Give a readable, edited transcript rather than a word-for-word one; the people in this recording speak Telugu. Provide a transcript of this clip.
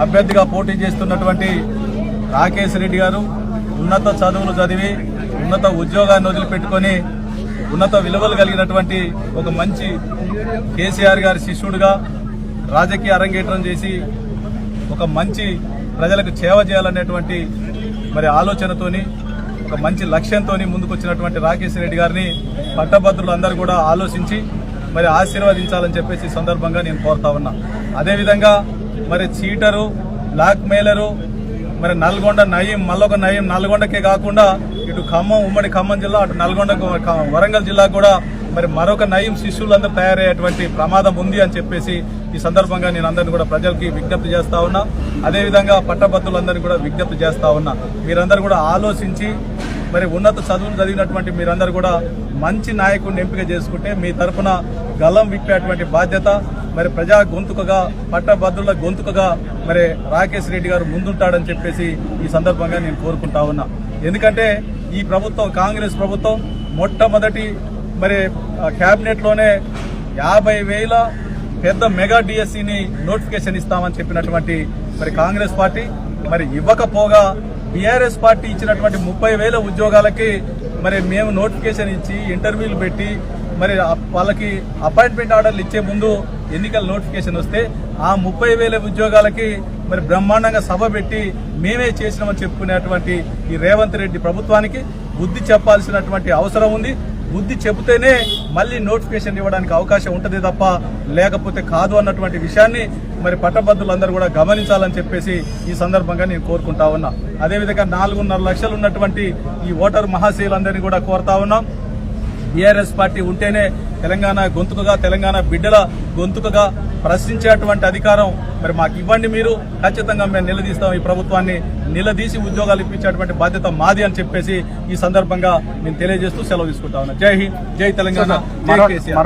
అభ్యర్థిగా పోటీ చేస్తున్నటువంటి రాకేష్ రెడ్డి గారు ఉన్నత చదువులు చదివి ఉన్నత ఉద్యోగాన్ని వదిలిపెట్టుకొని ఉన్నత విలువలు కలిగినటువంటి ఒక మంచి కేసీఆర్ గారి శిష్యుడిగా రాజకీయ అరంగేట్రం చేసి ఒక మంచి ప్రజలకు సేవ చేయాలనేటువంటి మరి ఆలోచనతోని ఒక మంచి లక్ష్యంతో ముందుకొచ్చినటువంటి రాకేష్ రెడ్డి గారిని పట్టభద్రులు అందరూ కూడా ఆలోచించి మరి ఆశీర్వదించాలని చెప్పేసి సందర్భంగా నేను కోరుతా ఉన్నా. అదేవిధంగా మరి చీటరు బ్లాక్ మెయిలరు మరి నల్గొండ నయీం మళ్ళొక నయీం నల్గొండకే కాకుండా ఇటు ఖమ్మం ఉమ్మడి ఖమ్మం జిల్లా అటు నల్గొండ వరంగల్ జిల్లా కూడా మరి మరొక నయీం శిష్యులందరూ తయారయ్యేటువంటి ప్రమాదం ఉంది అని చెప్పేసి ఈ సందర్భంగా నేను అందరినీ కూడా ప్రజలకి విజ్ఞప్తి చేస్తా ఉన్నా. అదేవిధంగా పట్టభద్రులందరినీ కూడా విజ్ఞప్తి చేస్తా ఉన్నా. మీరందరూ కూడా ఆలోచించి మరి ఉన్నత చదువులు చదివినటువంటి మీరందరూ కూడా మంచి నాయకుడిని ఎంపిక చేసుకుంటే మీ తరఫున గలం విప్పేటువంటి బాధ్యత మరి ప్రజా గొంతుకగా పట్టభద్రుల గొంతుకగా మరి రాకేష్ రెడ్డి గారు ముందుంటాడని చెప్పేసి ఈ సందర్భంగా నేను కోరుకుంటా ఉన్నా. ఎందుకంటే ఈ ప్రభుత్వం కాంగ్రెస్ ప్రభుత్వం మొట్టమొదటి మరి కేబినెట్ లోనే 50,000 పెద్ద మెగా డిఎస్సిని నోటిఫికేషన్ ఇస్తామని చెప్పినటువంటి మరి కాంగ్రెస్ పార్టీ మరి ఇవ్వకపోగా బీఆర్ఎస్ పార్టీ ఇచ్చినటువంటి 30,000 ఉద్యోగాలకి మరి మేము నోటిఫికేషన్ ఇచ్చి ఇంటర్వ్యూలు పెట్టి మరి వాళ్ళకి అపాయింట్మెంట్ ఆర్డర్లు ఇచ్చే ముందు ఎన్నికల నోటిఫికేషన్ వస్తే ఆ 30,000 ఉద్యోగాలకి మరి బ్రహ్మాండంగా సభ పెట్టి మేమే చేసినామని చెప్పుకునేటువంటి ఈ రేవంత్ రెడ్డి ప్రభుత్వానికి బుద్ధి చెప్పాల్సినటువంటి అవసరం ఉంది. బుద్ధి చెబితేనే మళ్ళీ నోటిఫికేషన్ ఇవ్వడానికి అవకాశం ఉంటుంది తప్ప లేకపోతే కాదు అన్నటువంటి విషయాన్ని మరి పట్టభద్రులందరూ కూడా గమనించాలని చెప్పేసి ఈ సందర్భంగా నేను కోరుకుంటా ఉన్నా. అదేవిధంగా 4.5 లక్షలు ఉన్నటువంటి ఈ ఓటర్ మహాశయులందరినీ కూడా కోరుతా ఉన్నాం. బీఆర్ఎస్ పార్టీ ఉంటేనే తెలంగాణ గొంతుకగా తెలంగాణ బిడ్డల గొంతుకగా ప్రశ్నించేటువంటి అధికారం మరి మాకు ఇవ్వండి. మీరు ఖచ్చితంగా మేము నిలదీస్తాం. ఈ ప్రభుత్వాన్ని నిలదీసి ఉద్యోగాలు ఇప్పించేటువంటి బాధ్యత మాది అని చెప్పేసి ఈ సందర్భంగా నేను తెలియజేస్తూ సెలవు తీసుకుంటా ఉన్నా. జై హింద్, జై తెలంగాణ, జై కేసీఆర్.